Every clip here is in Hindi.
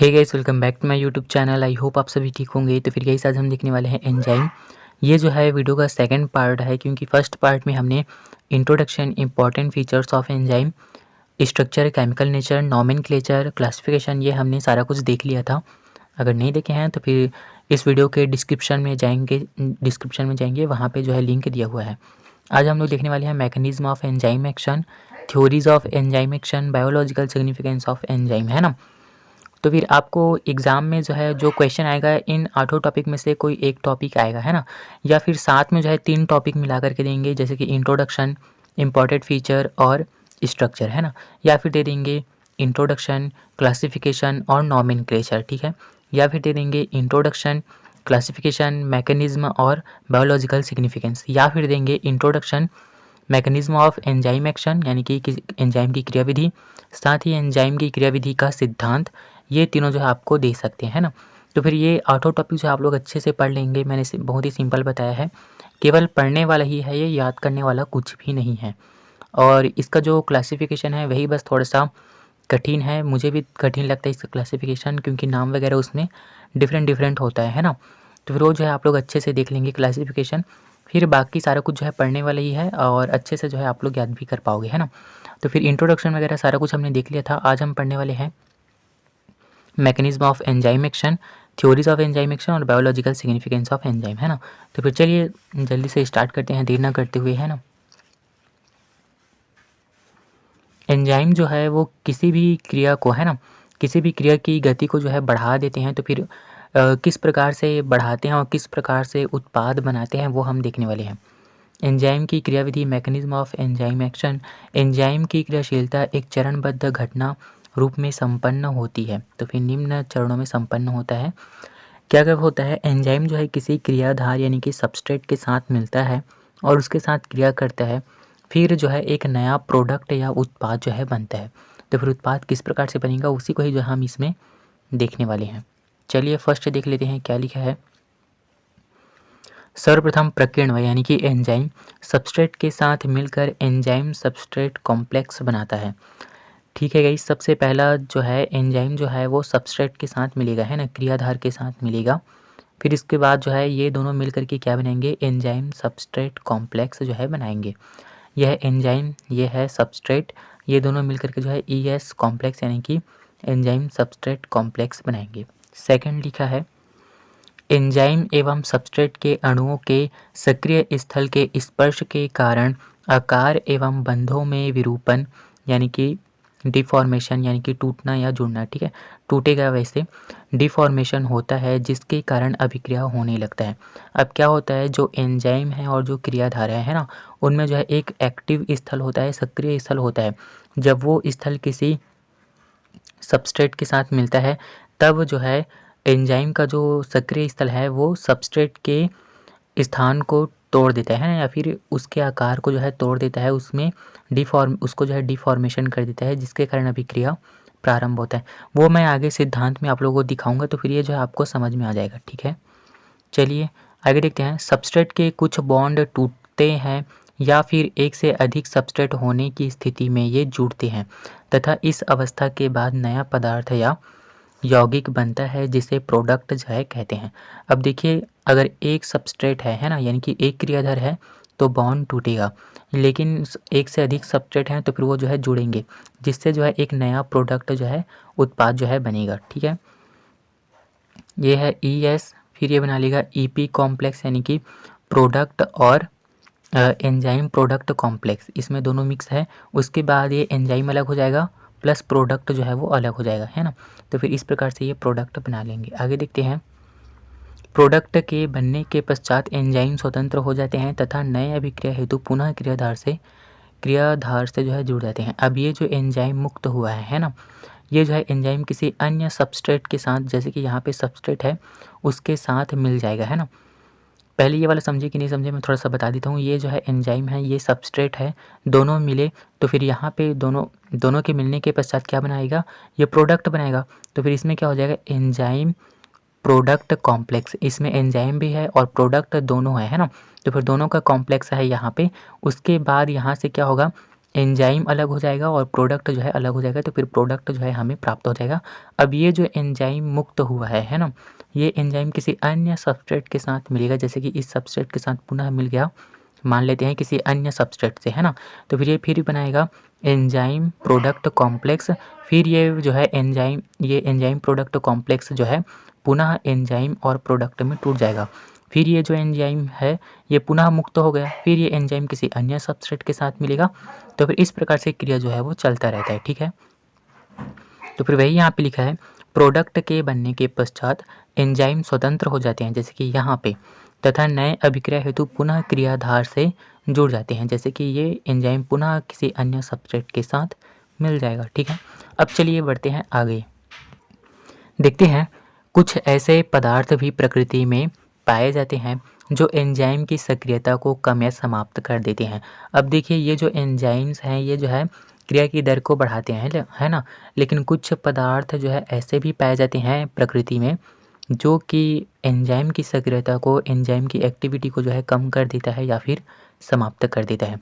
Hey guys, welcome back to my YouTube channel. I hope आप सभी ठीक होंगे। तो फिर गाइस आज हम देखने वाले हैं एंजाइम। ये जो है वीडियो का सेकंड पार्ट है, क्योंकि फर्स्ट पार्ट में हमने introduction, important features of enzyme, structure, chemical nature, nomenclature, classification, ये हमने सारा कुछ देख लिया था। अगर नहीं देखे हैं तो फिर इस वीडियो के डिस्क्रिप्शन में जाएंगे, वहाँ पे जो है लिंक दिया हुआ है। आज हम लोग देखने वाले हैं mechanism of enzyme action, theories of enzyme action, biological significance of enzyme, है ना। तो फिर आपको एग्ज़ाम में जो है जो क्वेश्चन आएगा, इन 8 टॉपिक में से कोई एक टॉपिक आएगा, है ना। या फिर साथ में जो है 3 टॉपिक मिला करके देंगे, जैसे कि इंट्रोडक्शन, इम्पॉर्टेंट फीचर और स्ट्रक्चर, है ना। या फिर दे देंगे इंट्रोडक्शन, क्लासिफिकेशन और नॉमेनक्लेचर, ठीक है। या फिर दे देंगे इंट्रोडक्शन, क्लासिफिकेशन, मैकेनिज्म और बायोलॉजिकल सिग्निफिकेंस। या फिर देंगे introduction, mechanism of enzyme action, यानी कि एंजाइम की क्रियाविधि, साथ ही एंजाइम की क्रियाविधि का सिद्धांत। ये तीनों जो है आपको दे सकते हैं, है ना। तो फिर ये 8 टॉपिक जो आप लोग अच्छे से पढ़ लेंगे। मैंने बहुत ही सिंपल बताया है, केवल पढ़ने वाला ही है, ये याद करने वाला कुछ भी नहीं है। और इसका जो क्लासिफिकेशन है वही बस थोड़ा सा कठिन है, मुझे भी कठिन लगता है इसका क्लासिफिकेशन, क्योंकि नाम वगैरह उसमें डिफरेंट होता है ना। तो फिर वो जो है आप लोग अच्छे से देख लेंगे क्लासिफिकेशन, फिर बाकी सारा कुछ जो है पढ़ने वाला ही है और अच्छे से जो है आप लोग याद भी कर पाओगे, है ना। तो फिर इंट्रोडक्शन वगैरह सारा कुछ हमने देख लिया था। आज हम पढ़ने वाले हैं mechanism of enzyme action, theories of enzyme action और बायोलॉजिकल सिग्निफिकेंस ऑफ एंजाइम, है ना। तो फिर चलिए जल्दी से स्टार्ट करते हैं, देर ना करते हुए, है ना। एंजाइम जो है वो किसी भी क्रिया को, है ना, किसी भी क्रिया की गति को जो है बढ़ा देते हैं। तो फिर किस प्रकार से बढ़ाते हैं और किस प्रकार से उत्पाद बनाते हैं वो हम देखने वाले हैं। एंजाइम की क्रियाविधि, mechanism of enzyme action. Enzyme की क्रियाशीलता एक चरणबद्ध घटना रूप में संपन्न होती है। तो फिर निम्न चरणों में संपन्न होता है। क्या कब होता है, एंजाइम जो है किसी क्रियाधार यानी कि सबस्ट्रेट के साथ मिलता है और उसके साथ क्रिया करता है, फिर जो है एक नया प्रोडक्ट या उत्पाद जो है बनता है। तो फिर उत्पाद किस प्रकार से बनेगा उसी को ही जो हम इसमें देखने वाले हैं। चलिए फर्स्ट देख लेते हैं क्या लिखा है। सर्वप्रथम प्रकीर्ण यानी कि एंजाइम सबस्ट्रेट के साथ मिलकर एंजाइम सबस्ट्रेट कॉम्प्लेक्स बनाता है। ठीक है गाइस, सबसे पहला जो है एंजाइम जो है वो सबस्ट्रेट के साथ मिलेगा, है ना, क्रियाधार के साथ मिलेगा। फिर इसके बाद जो है ये दोनों मिल करके क्या बनाएंगे, एंजाइम सबस्ट्रेट कॉम्प्लेक्स जो है बनाएंगे। यह है एंजाइम, ये है सबस्ट्रेट, ये दोनों मिल करके जो है ES कॉम्प्लेक्स यानी कि एंजाइम सबस्ट्रेट कॉम्प्लेक्स बनाएंगे। सेकंड लिखा है, एंजाइम एवं सबस्ट्रेट के अणुओं के सक्रिय स्थल के स्पर्श के कारण आकार एवं बंधों में विरूपण यानी कि डिफॉर्मेशन, यानी कि टूटना या जुड़ना, ठीक है, टूटेगा वैसे डिफॉर्मेशन होता है, जिसके कारण अभिक्रिया होने लगता है। अब क्या होता है, जो एंजाइम है और जो क्रियाधार है ना, उनमें जो है एक एक्टिव स्थल होता है, सक्रिय स्थल होता है। जब वो स्थल किसी सबस्ट्रेट के साथ मिलता है तब जो है एंजाइम का जो सक्रिय स्थल है वो सबस्ट्रेट के स्थान को तोड़ देता है ना, या फिर उसके आकार को जो है तोड़ देता है, उसको जो है डिफॉर्मेशन कर देता है, जिसके कारण अभिक्रिया प्रारंभ होता है। वो मैं आगे सिद्धांत में आप लोगों को दिखाऊंगा, तो फिर ये जो है आपको समझ में आ जाएगा, ठीक है। चलिए आगे देखते हैं। सबस्ट्रेट के कुछ बॉन्ड टूटते हैं या फिर एक से अधिक सबस्ट्रेट होने की स्थिति में ये जुड़ते हैं तथा इस अवस्था के बाद नया पदार्थ या यौगिक बनता है, जिसे प्रोडक्ट जो है कहते हैं। अब देखिए, अगर एक सबस्ट्रेट है ना, यानी कि एक क्रियाधार है तो बॉन्ड टूटेगा, लेकिन एक से अधिक सबस्ट्रेट हैं तो फिर वो जो है जुड़ेंगे, जिससे जो है एक नया प्रोडक्ट जो है उत्पाद जो है बनेगा, ठीक है। ये है ES, फिर ये बना लेगा EP कॉम्प्लेक्स यानी कि प्रोडक्ट और एंजाइम प्रोडक्ट कॉम्प्लेक्स, इसमें दोनों मिक्स है। उसके बाद ये एंजाइम अलग हो जाएगा प्लस प्रोडक्ट जो है वो अलग हो जाएगा, है ना। तो फिर इस प्रकार से ये प्रोडक्ट बना लेंगे। आगे देखते हैं। प्रोडक्ट के बनने के पश्चात एंजाइम स्वतंत्र हो जाते हैं तथा नए अभिक्रिया हेतु पुनः क्रियाधार से जो है जुड़ जाते हैं। अब ये जो एंजाइम मुक्त हुआ है ना, ये जो है एंजाइम किसी अन्य सबस्ट्रेट के साथ, जैसे कि यहाँ पे सबस्ट्रेट है उसके साथ मिल जाएगा, है ना। पहले ये वाला समझे कि नहीं समझे, मैं थोड़ा सा बता देता हूँ। ये जो है एंजाइम है, ये सबस्ट्रेट है, दोनों मिले तो फिर यहाँ पे दोनों के मिलने के पश्चात क्या बनाएगा, ये प्रोडक्ट बनाएगा। तो फिर इसमें क्या हो जाएगा, एंजाइम प्रोडक्ट कॉम्प्लेक्स। इसमें एंजाइम भी है और प्रोडक्ट दोनों है ना। तो फिर दोनों का कॉम्प्लेक्स है यहाँ पे। उसके बाद यहाँ से क्या होगा, एंजाइम अलग हो जाएगा और प्रोडक्ट जो है अलग हो जाएगा, तो फिर प्रोडक्ट जो है हमें प्राप्त हो जाएगा। अब ये जो एंजाइम मुक्त हुआ है ना, ये एंजाइम किसी अन्य सबस्ट्रेट के साथ मिलेगा, जैसे कि इस सबस्ट्रेट के साथ पुनः मिल गया, मान लेते हैं किसी अन्य सबस्ट्रेट से, है ना, तो फिर ये फिर बनाएगा एंजाइम प्रोडक्ट कॉम्प्लेक्स। फिर ये जो है एंजाइम प्रोडक्ट कॉम्प्लेक्स जो है पुनः एंजाइम और प्रोडक्ट में टूट जाएगा। फिर ये जो एंजाइम है ये पुनः मुक्त हो गया, फिर ये एंजाइम किसी अन्य सबस्ट्रेट के साथ मिलेगा, तो फिर इस प्रकार से क्रिया जो है वो चलता रहता है। ठीक है, तो फिर वही यहाँ पे लिखा है प्रोडक्ट के बनने के पश्चात एंजाइम स्वतंत्र हो जाते हैं, जैसे कि यहाँ पे, तथा नए अभिक्रिया हेतु पुनः क्रियाधार से जुड़ जाते हैं, जैसे कि ये एंजाइम पुनः किसी अन्य सबस्ट्रेट के साथ मिल जाएगा। ठीक है, अब चलिए बढ़ते हैं आगे, देखते हैं कुछ ऐसे पदार्थ भी प्रकृति में पाए जाते हैं जो एंजाइम की सक्रियता को कम या समाप्त कर देते हैं। अब देखिए ये जो एंजाइम्स हैं ये जो है क्रिया की दर को बढ़ाते हैं, है ना, लेकिन कुछ पदार्थ जो है ऐसे भी पाए जाते हैं प्रकृति में जो कि एंजाइम की सक्रियता को, एंजाइम की एक्टिविटी को जो है कम कर देता है या फिर समाप्त कर देता है।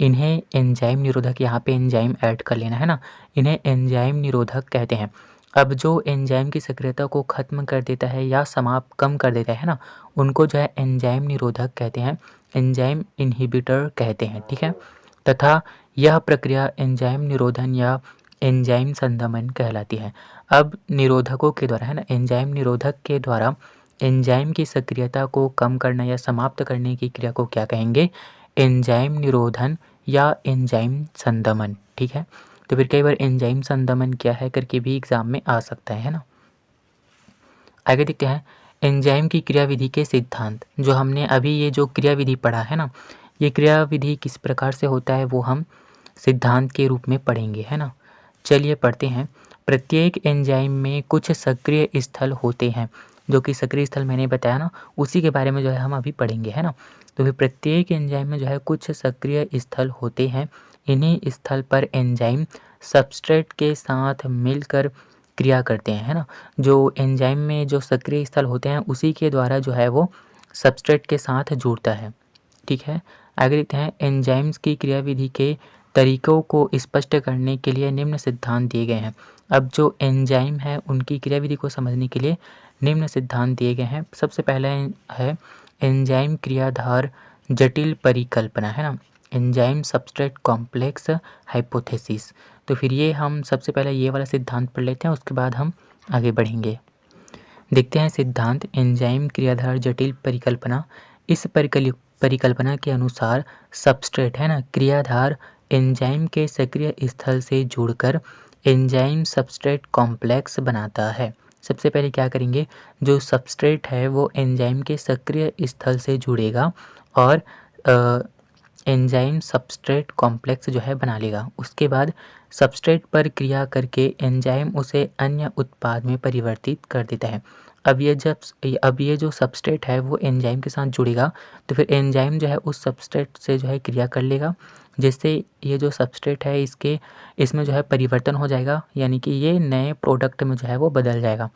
इन्हें एंजाइम निरोधक, यहाँ पे एंजाइम ऐड कर लेना है ना, इन्हें एंजाइम निरोधक कहते हैं। अब जो एंजाइम की सक्रियता को ख़त्म कर देता है या समाप्त कम कर देता है ना, उनको जो है एंजाइम निरोधक कहते हैं, एंजाइम इन्हिबिटर कहते हैं। ठीक है, तथा यह प्रक्रिया एंजाइम निरोधन या एंजाइम संदमन कहलाती है। अब निरोधकों के द्वारा, है ना, एंजाइम निरोधक के द्वारा एंजाइम की सक्रियता को कम करना या समाप्त करने की क्रिया को क्या कहेंगे? एंजाइम निरोधन या एंजाइम संदमन। ठीक है, तो फिर कई बार एंजाइम संदमन क्या है करके भी एग्जाम में आ सकता है ना। आगे देखते हैं एंजाइम की क्रियाविधि के सिद्धांत। जो हमने अभी ये जो क्रियाविधि पढ़ा है ना, ये क्रियाविधि किस प्रकार से होता है वो हम सिद्धांत के रूप में पढ़ेंगे, है ना। चलिए पढ़ते हैं। प्रत्येक एंजाइम में कुछ सक्रिय स्थल होते हैं, जो कि सक्रिय स्थल मैंने बताया ना, उसी के बारे में जो है हम अभी पढ़ेंगे, है ना। तो फिर प्रत्येक एंजाइम में जो है कुछ सक्रिय स्थल होते हैं। इन्हीं स्थल पर एंजाइम सबस्ट्रेट के साथ मिलकर क्रिया करते हैं, है ना। जो एंजाइम में जो सक्रिय स्थल होते हैं उसी के द्वारा जो है वो सबस्ट्रेट के साथ जुड़ता है। ठीक है, आगे देखते हैं एंजाइम्स की क्रियाविधि के तरीकों को स्पष्ट करने के लिए निम्न सिद्धांत दिए गए हैं। अब जो एंजाइम है उनकी क्रियाविधि को समझने के लिए निम्न सिद्धांत दिए गए हैं। सबसे पहला है एंजाइम क्रियाधार जटिल परिकल्पना, है ना, एंजाइम सबस्ट्रेट कॉम्प्लेक्स हाइपोथेसिस। तो फिर ये हम सबसे पहले ये वाला सिद्धांत पढ़ लेते हैं, उसके बाद हम आगे बढ़ेंगे। देखते हैं सिद्धांत एंजाइम क्रियाधार जटिल परिकल्पना। इस परिकल्पना के अनुसार सबस्ट्रेट, है ना, क्रियाधार एंजाइम के सक्रिय स्थल से जुड़कर एंजाइम सबस्ट्रेट कॉम्प्लेक्स बनाता है। सबसे पहले क्या करेंगे, जो सबस्ट्रेट है वो एंजाइम के सक्रिय स्थल से जुड़ेगा और एंजाइम सबस्ट्रेट कॉम्प्लेक्स जो है बना लेगा। उसके बाद सबस्ट्रेट पर क्रिया करके एंजाइम उसे अन्य उत्पाद में परिवर्तित कर देता है। अब ये जो सबस्ट्रेट है वो एंजाइम के साथ जुड़ेगा, तो फिर एंजाइम जो है उस सबस्ट्रेट से जो है क्रिया कर लेगा, जिससे ये जो सबस्ट्रेट है इसमें जो है परिवर्तन हो जाएगा, यानी कि ये नए प्रोडक्ट में जो है वो बदल जाएगा।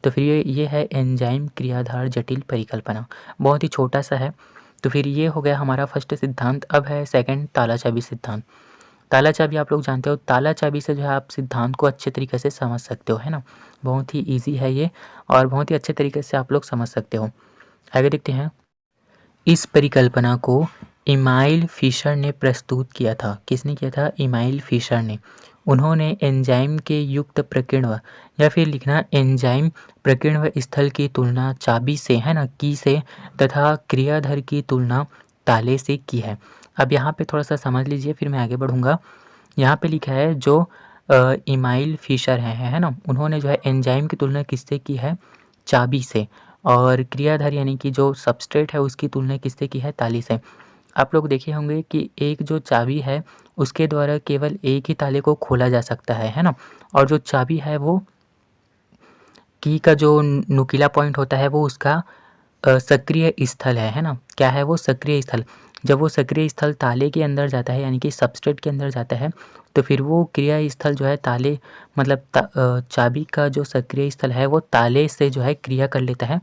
तो फिर ये है एंजाइम क्रियाधार जटिल परिकल्पना, बहुत ही छोटा सा है। तो फिर ये हो गया हमारा फर्स्ट सिद्धांत। अब है सेकंड ताला चाबी सिद्धांत। ताला चाबी आप लोग जानते हो, ताला चाबी से जो है आप सिद्धांत को अच्छे तरीके से समझ सकते हो, है ना। बहुत ही ईजी है ये और बहुत ही अच्छे तरीके से आप लोग समझ सकते हो। आगे देखते हैं। इस परिकल्पना को इमाइल फिशर ने प्रस्तुत किया था। किसने किया था? इमाइल फिशर ने। उन्होंने एंजाइम के युक्त प्रकीर्णव या फिर लिखना एंजाइम प्रकीर्णव स्थल की तुलना चाबी से, है ना, की से, तथा क्रियाधर की तुलना ताले से की है। अब यहाँ पे थोड़ा सा समझ लीजिए, फिर मैं आगे बढ़ूँगा। यहाँ पे लिखा है जो इमाइल फिशर है ना, उन्होंने जो है एंजाइम की तुलना किससे की है? चाबी से। और क्रियाधार यानी कि जो सबस्ट्रेट है उसकी तुलना किससे की है? ताले से। आप लोग देखे होंगे कि एक जो चाबी है उसके द्वारा केवल एक ही ताले को खोला जा सकता है ना। और जो चाबी है वो की का जो नुकीला पॉइंट होता है वो उसका सक्रिय स्थल है ना। क्या है वो? सक्रिय स्थल। जब वो सक्रिय स्थल ताले के अंदर जाता है यानी कि सबस्ट्रेट के अंदर जाता है, तो फिर वो क्रिया स्थल जो है ताले मतलब चाबी का जो सक्रिय स्थल है वो ताले से जो है क्रिया कर लेता है,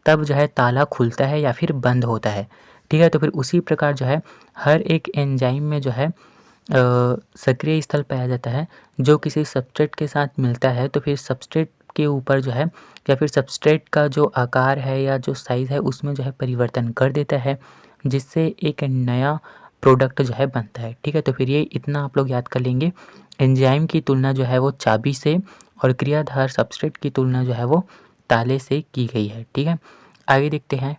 तब जो है ताला खुलता है या फिर बंद होता है। ठीक है, तो फिर उसी प्रकार जो है हर एक एंजाइम में जो है सक्रिय स्थल पाया जाता है जो किसी सबस्ट्रेट के साथ मिलता है, तो फिर सबस्ट्रेट के ऊपर जो है या फिर सबस्ट्रेट का जो आकार है या जो साइज़ है उसमें जो है परिवर्तन कर देता है, जिससे एक नया प्रोडक्ट जो है बनता है। ठीक है, तो फिर ये इतना आप लोग याद कर लेंगे। एंजाइम की तुलना जो है वो चाबी से और क्रियाधार सबस्ट्रेट की तुलना जो है वो ताले से की गई है। ठीक है, आगे देखते हैं।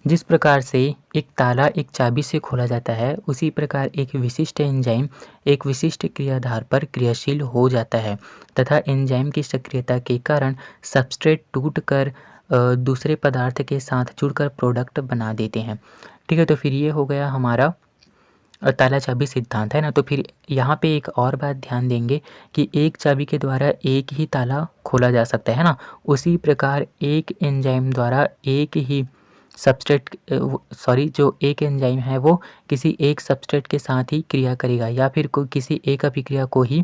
जिस प्रकार से एक ताला एक चाबी से खोला जाता है, उसी प्रकार एक विशिष्ट एंजाइम एक विशिष्ट क्रियाधार पर क्रियाशील हो जाता है तथा एंजाइम की सक्रियता के कारण सबस्ट्रेट टूटकर दूसरे पदार्थ के साथ जुड़कर प्रोडक्ट बना देते हैं। ठीक है, तो फिर ये हो गया हमारा ताला चाबी सिद्धांत, है ना। तो फिर यहाँ पे एक और बात ध्यान देंगे कि एक चाबी के द्वारा एक ही ताला खोला जा सकता है ना, उसी प्रकार एक एंजाइम द्वारा एक ही सबस्ट्रेट जो एक एंजाइम है वो किसी एक सबस्ट्रेट के साथ ही क्रिया करेगा या फिर किसी एक अभिक्रिया को ही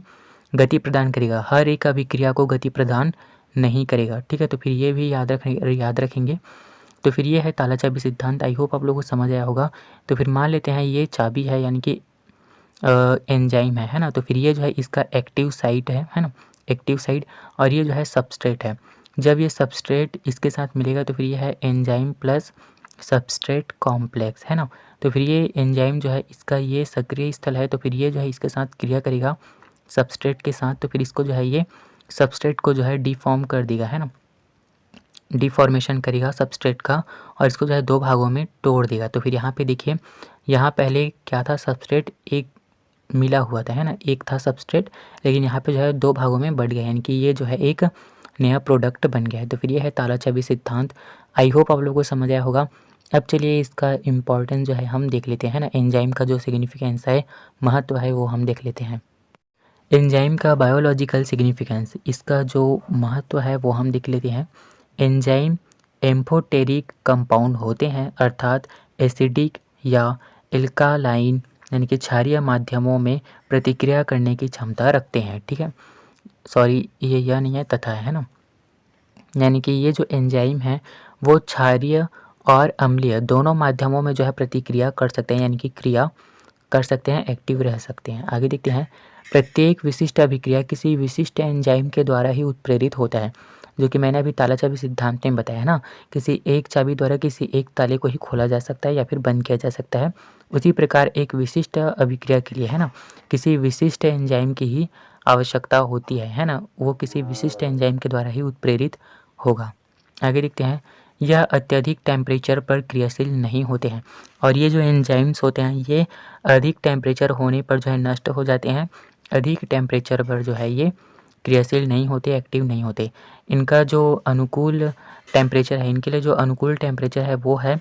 गति प्रदान करेगा, हर एक अभिक्रिया को गति प्रदान नहीं करेगा। ठीक है, तो फिर ये भी याद रखेंगे। तो फिर ये है ताला चाबी सिद्धांत। आई होप आप लोगों को समझ आया होगा। तो फिर मान लेते हैं ये चाबी है यानी कि एंजाइम है ना। तो फिर ये जो है इसका एक्टिव साइट है ना, एक्टिव साइट, और ये जो है सबस्ट्रेट है। जब ये सबस्ट्रेट इसके साथ मिलेगा तो फिर ये है एंजाइम प्लस सबस्ट्रेट कॉम्प्लेक्स, है ना। तो फिर ये एंजाइम जो है इसका ये सक्रिय स्थल है, तो फिर ये जो है इसके साथ क्रिया करेगा सबस्ट्रेट के साथ, तो फिर इसको जो है ये सबस्ट्रेट को जो है डिफॉर्म कर देगा, है ना, डिफॉर्मेशन करेगा सबस्ट्रेट का और इसको जो है दो भागों में तोड़ देगा। तो फिर यहाँ पे देखिए, यहाँ पहले क्या था, सबस्ट्रेट एक मिला हुआ था, है ना, एक था सबस्ट्रेट, लेकिन यहाँ पे जो है दो भागों में बढ़ गया, यानी कि ये जो है एक नया प्रोडक्ट बन गया है। तो फिर ये है ताला चाबी सिद्धांत। आई होप आप लोगों को समझ आया होगा। अब चलिए इसका इम्पोर्टेंस जो है हम देख लेते हैं ना, एंजाइम का जो सिग्निफिकेंस है, महत्व है, वो हम देख लेते हैं। एंजाइम का बायोलॉजिकल सिग्निफिकेंस, इसका जो महत्व है वो हम देख लेते हैं। एंजाइम एम्फोटेरिक कंपाउंड होते हैं, अर्थात एसिडिक या एल्कालाइन यानी कि क्षारीय माध्यमों में प्रतिक्रिया करने की क्षमता रखते हैं। ठीक है, सॉरी ये यह नहीं है, तथा है ना, यानी कि ये जो एंजाइम है वो क्षारीय और अम्लीय दोनों माध्यमों में जो है प्रतिक्रिया कर सकते हैं, यानी कि क्रिया कर सकते हैं, एक्टिव रह सकते हैं। आगे देखते हैं। प्रत्येक विशिष्ट अभिक्रिया किसी विशिष्ट एंजाइम के द्वारा ही उत्प्रेरित होता है, जो कि मैंने अभी ताला चाबी सिद्धांत में बताया ना, किसी एक चाबी द्वारा किसी एक ताले को ही खोला जा सकता है या फिर बंद किया जा सकता है। उसी प्रकार एक विशिष्ट अभिक्रिया के लिए, है ना, किसी विशिष्ट एंजाइम की ही आवश्यकता होती है ना, वो किसी विशिष्ट एंजाइम के द्वारा ही उत्प्रेरित होगा। आगे देखते हैं। यह अत्यधिक टेम्परेचर पर क्रियाशील नहीं होते हैं, और ये जो एंजाइम्स होते हैं ये अधिक टेम्परेचर होने पर जो है नष्ट हो जाते हैं, अधिक टेम्परेचर पर जो है ये क्रियाशील नहीं होते, एक्टिव नहीं होते। इनका जो अनुकूल टेम्परेचर है, इनके लिए जो अनुकूल टेम्परेचर है वो है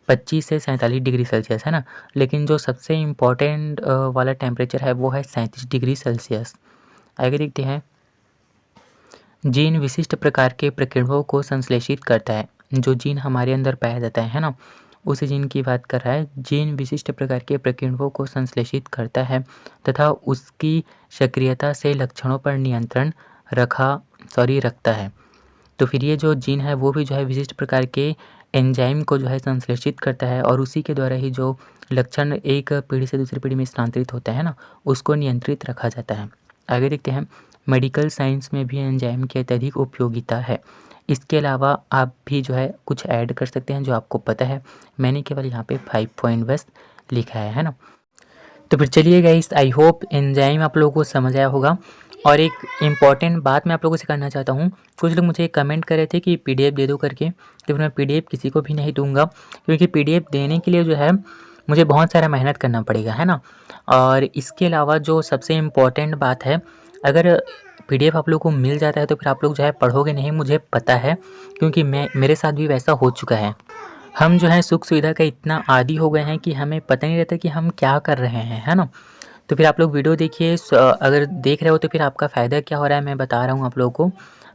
25 से 47 डिग्री सेल्सियस, है ना, लेकिन जो सबसे इम्पॉर्टेंट वाला टेम्परेचर है वो है 37 डिग्री सेल्सियस। आगे देखते हैं। जीन विशिष्ट प्रकार के प्रकीर्णों को संश्लेषित करता है। जो जीन हमारे अंदर पाया जाता है ना, उस जीन की बात कर रहा है। जीन विशिष्ट प्रकार के प्रकीर्णों को संश्लेषित करता है तथा उसकी सक्रियता से लक्षणों पर नियंत्रण रखता है। तो फिर ये जो जीन है वो भी जो है विशिष्ट प्रकार के एंजाइम को जो है संश्लेषित करता है और उसी के द्वारा ही जो लक्षण एक पीढ़ी से दूसरी पीढ़ी में स्थानांतरित होता है ना, उसको नियंत्रित रखा जाता है। आगे देखते हैं। मेडिकल साइंस में भी एंजाइम की अत्यधिक उपयोगिता है। इसके अलावा आप भी जो है कुछ ऐड कर सकते हैं जो आपको पता है, मैंने केवल यहाँ पे 5 पॉइंट बस लिखा है ना। तो फिर चलिए गाइस, आई होप एंजाइम आप लोगों को समझ आया होगा। और एक इम्पॉर्टेंट बात मैं आप लोगों से करना चाहता हूँ। कुछ लोग मुझे कमेंट कर रहे थे कि पीडीएफ दे दो करके, तो फिर मैं पीडीएफ किसी को भी नहीं दूंगा, क्योंकि पीडीएफ देने के लिए जो है मुझे बहुत सारा मेहनत करना पड़ेगा, है ना। और इसके अलावा जो सबसे इम्पॉर्टेंट बात है, अगर पीडीएफ आप लोग को मिल जाता है तो फिर आप लोग जो है पढ़ोगे नहीं, मुझे पता है, क्योंकि मेरे साथ भी वैसा हो चुका है। हम जो है सुख सुविधा का इतना आदी हो गए हैं कि हमें पता नहीं रहता कि हम क्या कर रहे हैं, है ना। तो फिर आप लोग वीडियो देखिए, अगर देख रहे हो तो फिर आपका फ़ायदा क्या हो रहा है मैं बता रहा हूँ आप लोगों को।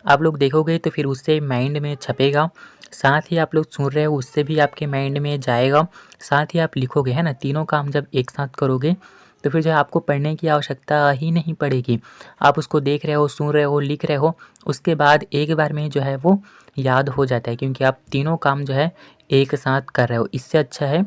आप लोग देखोगे तो फिर उससे माइंड में छपेगा, साथ ही आप लोग सुन रहे हो उससे भी आपके माइंड में जाएगा, साथ ही आप लिखोगे, है ना। तीनों काम जब एक साथ करोगे तो फिर जो है आपको पढ़ने की आवश्यकता ही नहीं पड़ेगी। आप उसको देख रहे हो, सुन रहे हो, लिख रहे हो, उसके बाद एक बार में जो है वो याद हो जाता है, क्योंकि आप तीनों काम जो है एक साथ कर रहे हो। इससे अच्छा है,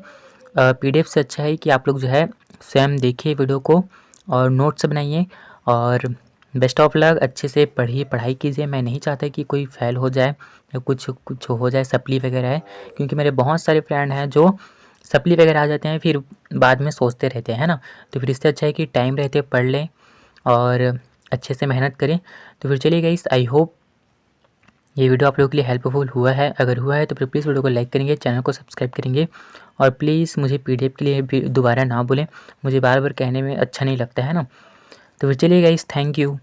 पीडीएफ से अच्छा है कि आप लोग जो है स्वयं देखिए वीडियो को और नोट्स बनाइए और बेस्ट ऑफ लक। अच्छे से पढ़िए, पढ़ाई कीजिए। मैं नहीं चाहता कि कोई फेल हो जाए या कुछ हो जाए, सप्ली वगैरह है, क्योंकि मेरे बहुत सारे फ्रेंड हैं जो सप्ली वगैरह आ जाते हैं फिर बाद में सोचते रहते हैं, है ना। तो फिर इससे अच्छा है कि टाइम रहते पढ़ लें और अच्छे से मेहनत करें। तो फिर चलिए गाइस, आई होप ये वीडियो आप लोगों के लिए हेल्पफुल हुआ है। अगर हुआ है तो फिर प्लीज़ वीडियो को लाइक करेंगे, चैनल को सब्सक्राइब करेंगे और प्लीज़ मुझे पीडीएफ के लिए भी दोबारा ना बोलें, मुझे बार बार कहने में अच्छा नहीं लगता है ना। तो फिर चलिए गाइस, थैंक यू।